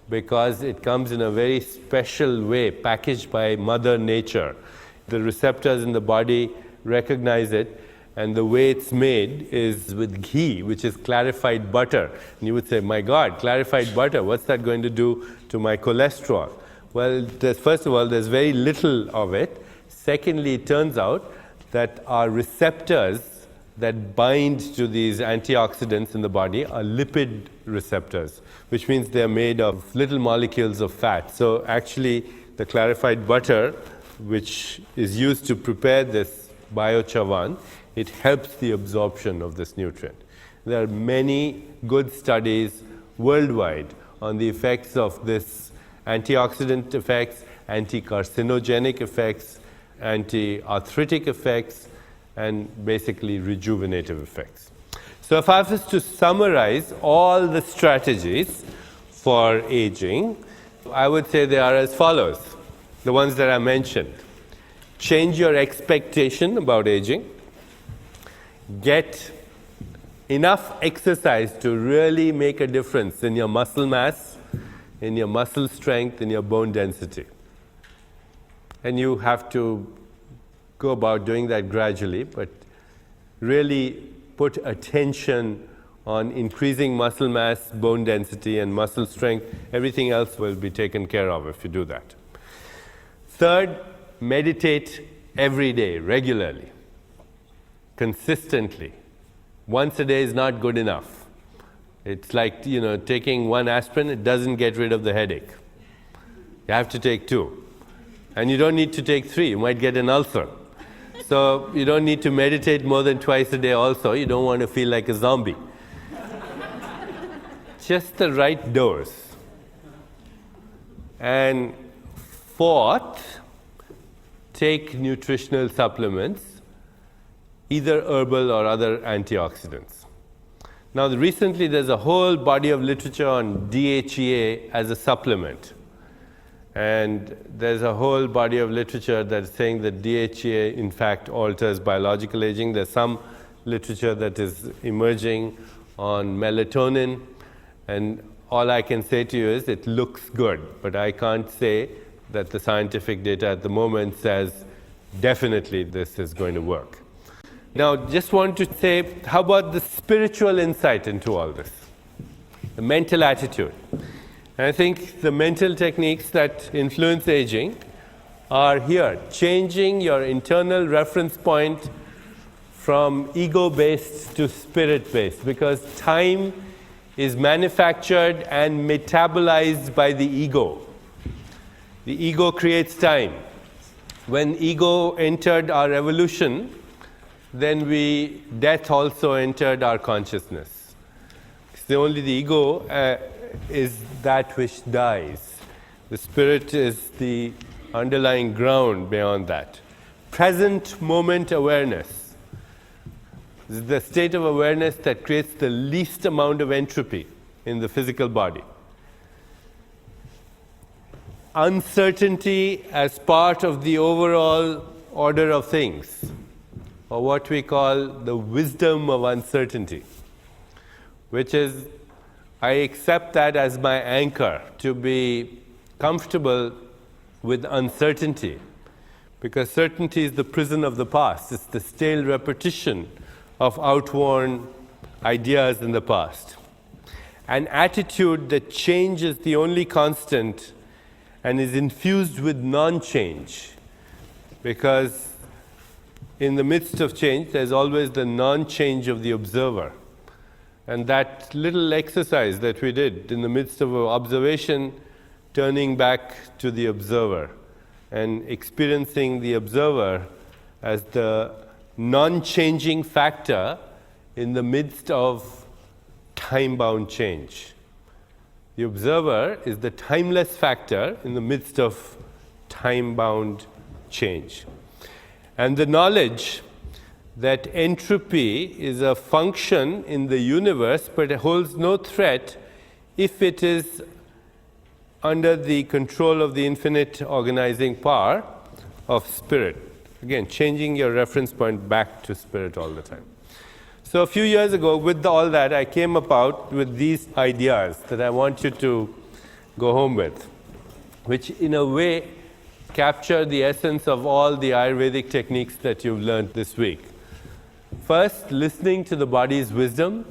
because it comes in a very special way, packaged by Mother Nature. The receptors in the body recognize it, and the way it's made is with ghee, which is clarified butter. And you would say, my God, clarified butter, what's that going to do to my cholesterol? Well, first of all, there's very little of it. Secondly, it turns out that our receptors that bind to these antioxidants in the body are lipid receptors, which means they're made of little molecules of fat. So actually, the clarified butter, which is used to prepare this biochavan, it helps the absorption of this nutrient. There are many good studies worldwide on the effects of this antioxidant effects, anti-carcinogenic effects, anti-arthritic effects, and basically rejuvenative effects. So if I was to summarize all the strategies for aging, I would say they are as follows, the ones that I mentioned. Change your expectation about aging. Get enough exercise to really make a difference in your muscle mass, in your muscle strength, in your bone density. And you have to go about doing that gradually, but really put attention on increasing muscle mass, bone density, and muscle strength. Everything else will be taken care of if you do that. Third, meditate every day, regularly, consistently. Once a day is not good enough. It's like, taking one aspirin, it doesn't get rid of the headache. You have to take 2. And you don't need to take 3, you might get an ulcer. So you don't need to meditate more than twice a day also. You don't want to feel like a zombie. Just the right dose. And fourth, take nutritional supplements, either herbal or other antioxidants. Now, recently there's a whole body of literature on DHEA as a supplement. And there's a whole body of literature that's saying that DHEA, in fact, alters biological aging. There's some literature that is emerging on melatonin. And all I can say to you is it looks good. But I can't say that the scientific data at the moment says definitely this is going to work. Now, just want to say, how about the spiritual insight into all this? The mental attitude. And I think the mental techniques that influence aging are here. Changing your internal reference point from ego-based to spirit-based, because time is manufactured and metabolized by the ego. The ego creates time. When ego entered our evolution, then death also entered our consciousness. Only the ego is that which dies. The spirit is the underlying ground beyond that. Present moment awareness is the state of awareness that creates the least amount of entropy in the physical body. Uncertainty as part of the overall order of things, or what we call the wisdom of uncertainty, which is I accept that as my anchor, to be comfortable with uncertainty, because certainty is the prison of the past. It's the stale repetition of outworn ideas in the past. An attitude that change is the only constant and is infused with non-change, because in the midst of change, there's always the non-change of the observer. And that little exercise that we did in the midst of observation, turning back to the observer and experiencing the observer as the non-changing factor in the midst of time-bound change. The observer is the timeless factor in the midst of time-bound change. And the knowledge that entropy is a function in the universe, but it holds no threat if it is under the control of the infinite organizing power of spirit. Again, changing your reference point back to spirit all the time. So a few years ago, with all that, I came about with these ideas that I want you to go home with, which in a way capture the essence of all the Ayurvedic techniques that you've learned this week. First, listening to the body's wisdom.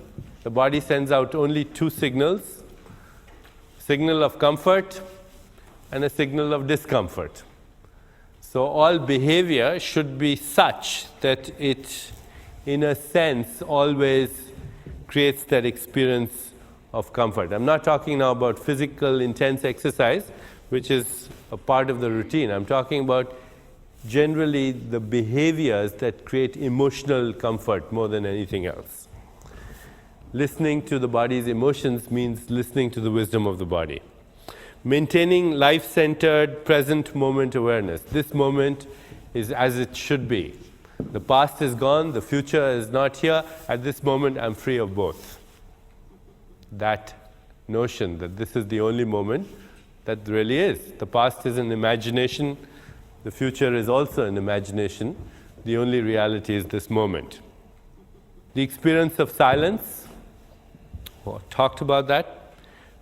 The body sends out only 2 signals, signal of comfort and a signal of discomfort. So all behavior should be such that it, in a sense, always creates that experience of comfort. I'm not talking now about physical intense exercise, which is a part of the routine. I'm talking about generally the behaviors that create emotional comfort more than anything else. listening to the body's emotions means listening to the wisdom of the body. Maintaining life-centered, present moment awareness. This moment is as it should be. The past is gone, the future is not here. At this moment, I'm free of both. That notion that this is the only moment, that really is. The past is an imagination, the future is also an imagination. The only reality is this moment. The experience of silence, talked about that.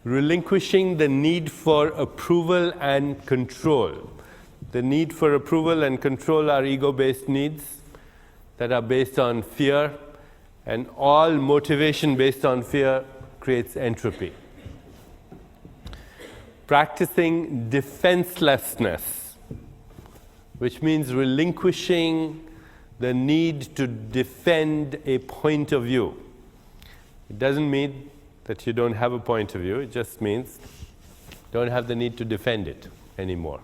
Relinquishing the need for approval and control. The need for approval and control are ego-based needs that are based on fear, and all motivation based on fear creates entropy. Practicing defenselessness, which means relinquishing the need to defend a point of view. It doesn't mean that you don't have a point of view, it just means you don't have the need to defend it anymore.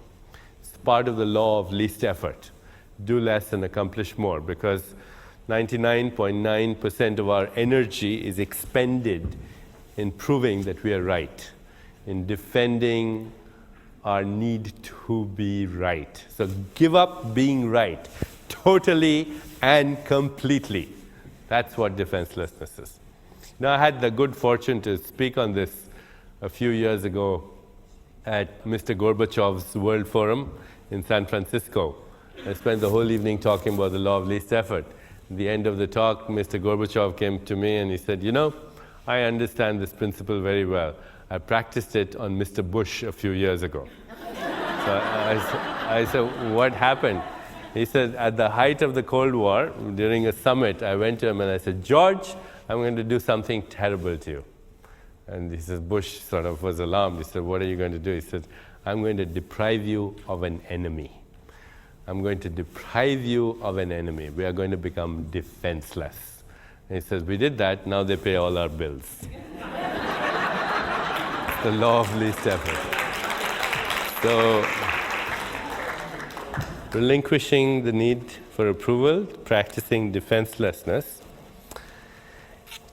It's part of the law of least effort. Do less and accomplish more, because 99.9% of our energy is expended in proving that we are right, in defending our need to be right. So give up being right, totally and completely. That's what defenselessness is. Now, I had the good fortune to speak on this a few years ago at Mr. Gorbachev's World Forum in San Francisco. I spent the whole evening talking about the law of least effort. At the end of the talk, Mr. Gorbachev came to me and he said, "You know, I understand this principle very well. I practiced it on Mr. Bush a few years ago." So I said, "What happened?" He said, "At the height of the Cold War, during a summit, I went to him and I said, 'George, I'm going to do something terrible to you.' And he says, Bush sort of was alarmed. He said, "What are you going to do?" He said, "I'm going to deprive you of an enemy. I'm going to deprive you of an enemy. We are going to become defenseless." And he says, "We did that, now they pay all our bills." It's the law of least effort. So, relinquishing the need for approval, practicing defenselessness.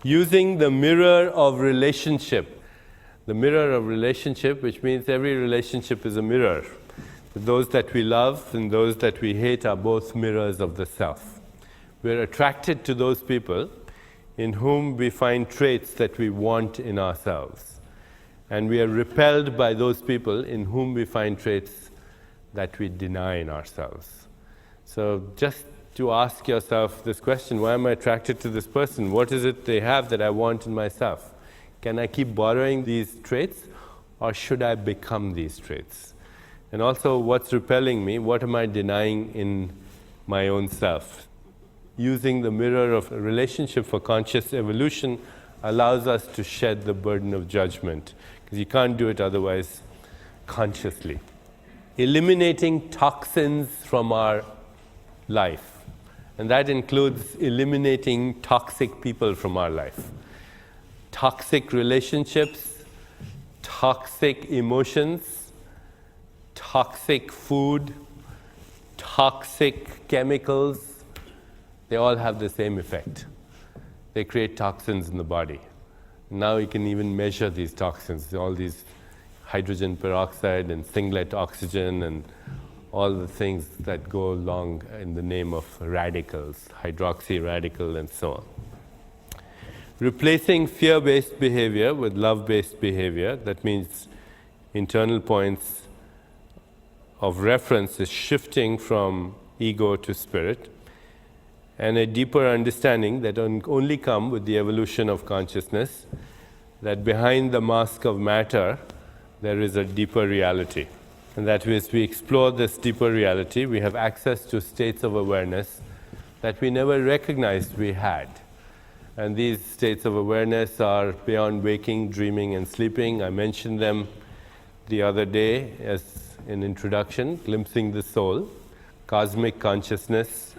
Using the mirror of relationship. The mirror of relationship, which means every relationship is a mirror. Those that we love and those that we hate are both mirrors of the self. We're attracted to those people in whom we find traits that we want in ourselves. And we are repelled by those people in whom we find traits that we deny in ourselves. So just to ask yourself this question, why am I attracted to this person? What is it they have that I want in myself? Can I keep borrowing these traits, or should I become these traits? And also, what's repelling me? What am I denying in my own self? Using the mirror of a relationship for conscious evolution allows us to shed the burden of judgment, because you can't do it otherwise consciously. Eliminating toxins from our life. And that includes eliminating toxic people from our life. Toxic relationships, toxic emotions, toxic food, toxic chemicals, they all have the same effect. They create toxins in the body. Now you can even measure these toxins, all these hydrogen peroxide and singlet oxygen and all the things that go along in the name of radicals, hydroxy radical and so on. Replacing fear-based behavior with love-based behavior, that means internal points of reference is shifting from ego to spirit, and a deeper understanding that only come with the evolution of consciousness, that behind the mask of matter there is a deeper reality. And that as we explore this deeper reality, we have access to states of awareness that we never recognized we had. And these states of awareness are beyond waking, dreaming, and sleeping. I mentioned them the other day as an introduction, glimpsing the soul, cosmic consciousness,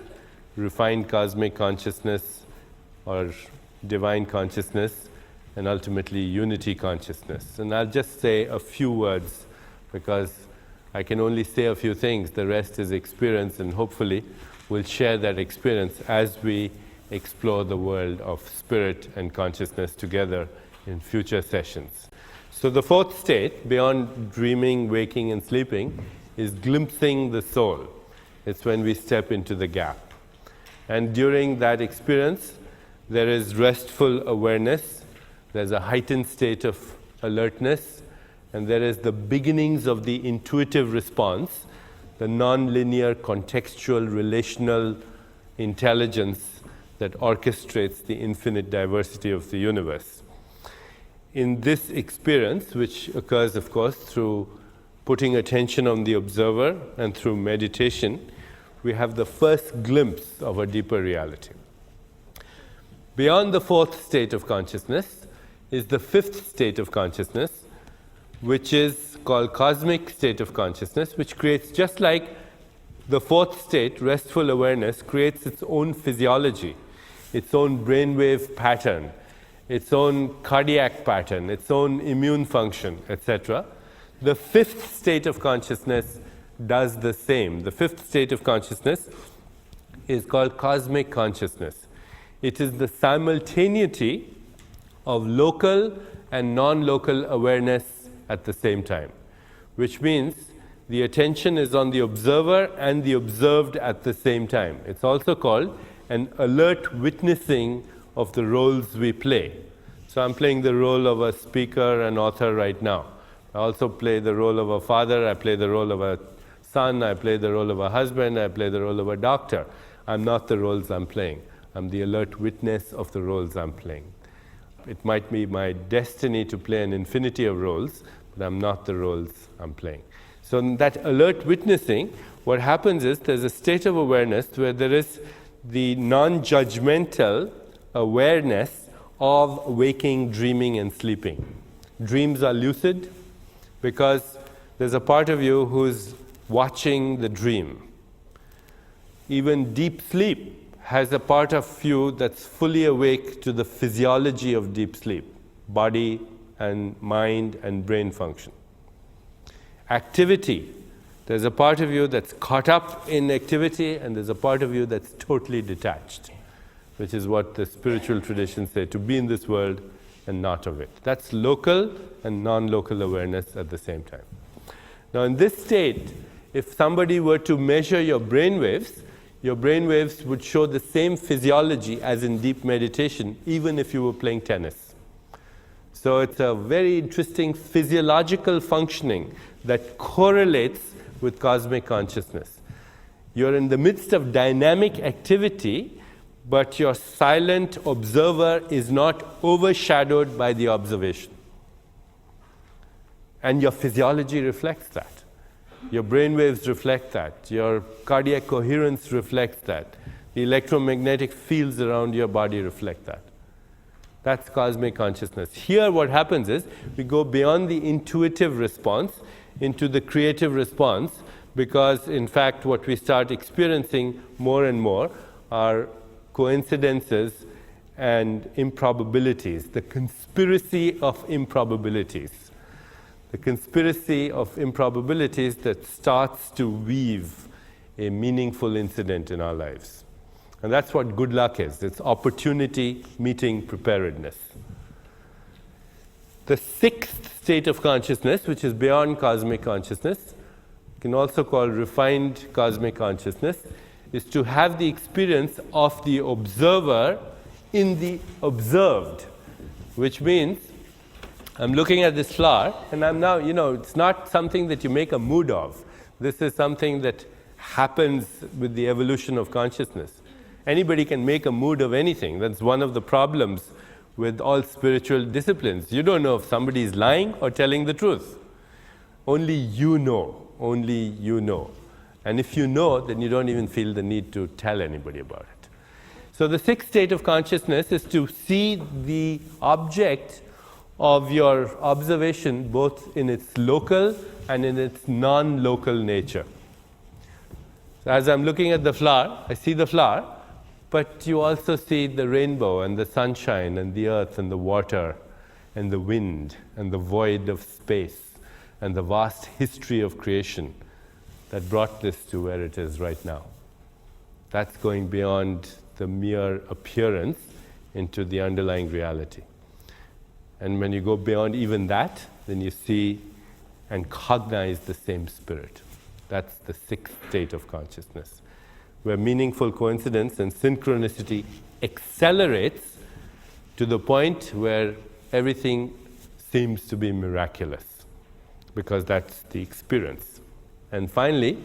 refined cosmic consciousness, or divine consciousness, and ultimately unity consciousness. And I'll just say a few words, because I can only say a few things. The rest is experience, and hopefully we'll share that experience as we explore the world of spirit and consciousness together in future sessions. So the fourth state, beyond dreaming, waking, and sleeping, is glimpsing the soul. It's when we step into the gap. And during that experience, there is restful awareness, there's a heightened state of alertness, and there is the beginnings of the intuitive response, the non-linear, contextual, relational intelligence that orchestrates the infinite diversity of the universe. In this experience, which occurs, of course, through putting attention on the observer and through meditation, we have the first glimpse of a deeper reality. Beyond the fourth state of consciousness is the fifth state of consciousness, which is called cosmic state of consciousness, which creates, just like the fourth state, restful awareness, creates its own physiology, its own brainwave pattern, its own cardiac pattern, its own immune function, etc. The fifth state of consciousness does the same. The fifth state of consciousness is called cosmic consciousness. It is the simultaneity of local and non-local awareness at the same time, which means the attention is on the observer and the observed at the same time. It's also called an alert witnessing of the roles we play. So I'm playing the role of a speaker and author right now. I also play the role of a father, I play the role of a son, I play the role of a husband, I play the role of a doctor. I'm not the roles I'm playing. I'm the alert witness of the roles I'm playing. It might be my destiny to play an infinity of roles, but I'm not the roles I'm playing. So in that alert witnessing, what happens is there's a state of awareness where there is the non-judgmental awareness of waking, dreaming, and sleeping. Dreams are lucid because there's a part of you who's watching the dream. Even deep sleep has a part of you that's fully awake to the physiology of deep sleep, body and mind and brain function. Activity, there's a part of you that's caught up in activity, and there's a part of you that's totally detached, which is what the spiritual traditions say, to be in this world and not of it. That's local and non-local awareness at the same time. Now in this state, if somebody were to measure your brain waves would show the same physiology as in deep meditation, even if you were playing tennis. So it's a very interesting physiological functioning that correlates with cosmic consciousness. You're in the midst of dynamic activity, but your silent observer is not overshadowed by the observation. And your physiology reflects that. Your brain waves reflect that. Your cardiac coherence reflects that. The electromagnetic fields around your body reflect that. That's cosmic consciousness. Here what happens is we go beyond the intuitive response into the creative response, because in fact what we start experiencing more and more are coincidences and improbabilities, the conspiracy of improbabilities. The conspiracy of improbabilities that starts to weave a meaningful incident in our lives. And that's what good luck is. It's opportunity meeting preparedness. The sixth state of consciousness, which is beyond cosmic consciousness, can also call refined cosmic consciousness, is to have the experience of the observer in the observed, which means I'm looking at this flower, and I'm now, it's not something that you make a mood of. This is something that happens with the evolution of consciousness. Anybody can make a mood of anything. That's one of the problems with all spiritual disciplines. You don't know if somebody is lying or telling the truth. Only you know. Only you know. And if you know, then you don't even feel the need to tell anybody about it. So the sixth state of consciousness is to see the object of your observation both in its local and in its non-local nature. So as I'm looking at the flower, I see the flower, but you also see the rainbow and the sunshine and the earth and the water and the wind and the void of space and the vast history of creation that brought this to where it is right now. That's going beyond the mere appearance into the underlying reality. And when you go beyond even that, then you see and cognize the same spirit. That's the sixth state of consciousness, where meaningful coincidence and synchronicity accelerates to the point where everything seems to be miraculous, because that's the experience. And finally,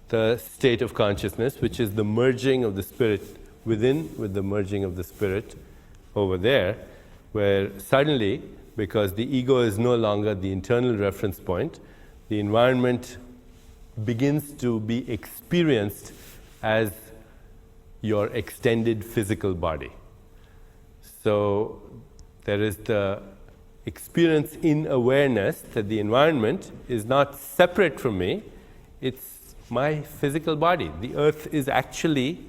the state of consciousness, which is the merging of the spirit within with the merging of the spirit over there, where suddenly, because the ego is no longer the internal reference point, the environment begins to be experienced as your extended physical body. So there is the experience in awareness that the environment is not separate from me, it's my physical body. The earth is actually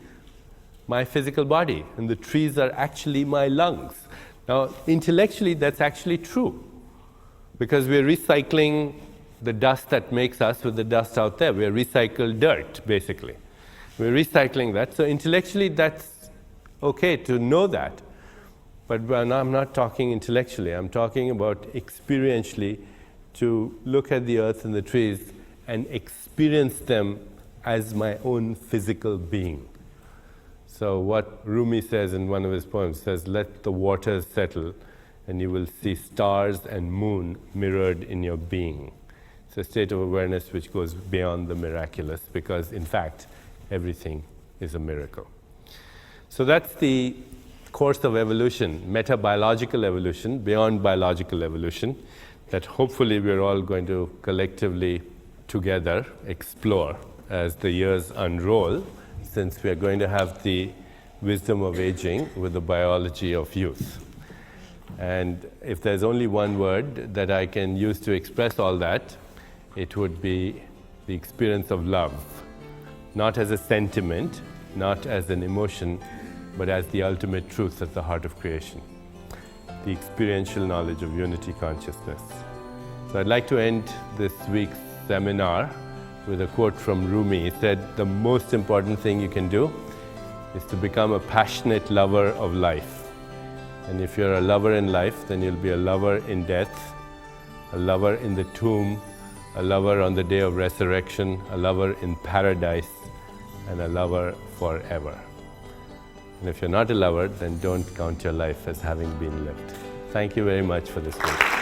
my physical body, and the trees are actually my lungs. Now, intellectually, that's actually true, because we're recycling the dust that makes us with the dust out there. We're recycled dirt, basically. We're recycling that. So intellectually, that's okay to know that. But I'm not talking intellectually. I'm talking about experientially, to look at the earth and the trees and experience them as my own physical being. So what Rumi says in one of his poems says, "Let the waters settle, and you will see stars and moon mirrored in your being." It's a state of awareness which goes beyond the miraculous, because in fact, everything is a miracle. So that's the course of evolution, metabiological evolution, beyond biological evolution, that hopefully we're all going to collectively together explore as the years unroll, since we are going to have the wisdom of aging with the biology of youth. And if there's only one word that I can use to express all that, it would be the experience of love, not as a sentiment, not as an emotion, but as the ultimate truth at the heart of creation, the experiential knowledge of unity consciousness. So I'd like to end this week's seminar with a quote from Rumi. He said, "The most important thing you can do is to become a passionate lover of life. And if you're a lover in life, then you'll be a lover in death, a lover in the tomb, a lover on the day of resurrection, a lover in paradise, and a lover forever." And if you're not a lover, then don't count your life as having been lived. Thank you very much for this week.